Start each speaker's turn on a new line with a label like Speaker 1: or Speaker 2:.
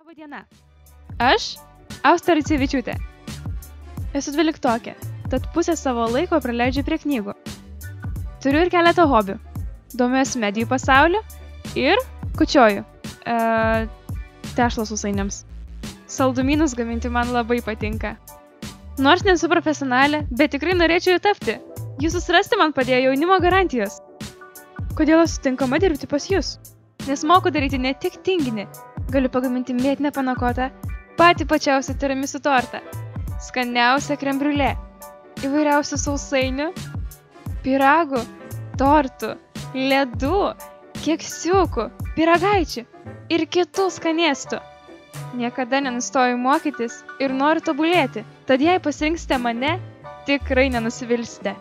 Speaker 1: Labadiena. Aš Austa Ricevičiūtė. Esu 12-okė, tad pusę savo laiko praleidžiu prie knygų. Turiu ir keletą hobių. Domiuosi medijų pasauliu ir kučioju. Tešlą sausainiams. Saldumynus gaminti man labai patinka. Nors nesu profesionalė, bet tikrai norėčiau jų tapti. Jūsų surasti man padėjo jaunimo garantijos. Kodėl esu tinkama dirbti pas jūs? Nes moku daryti ne tik tinginį. Galiu pagaminti mėtinę panakotą, patį pačiausią tiramisu tortą, skaniausią krem briulė, įvairiausių sausainių, pyragų, tortų, ledų, keksiukų, pyragaičių ir kitų skanėstų. Niekada nenustoju mokytis ir noriu tobulėti, tad jei pasirinksite mane, tikrai nenusivilsite.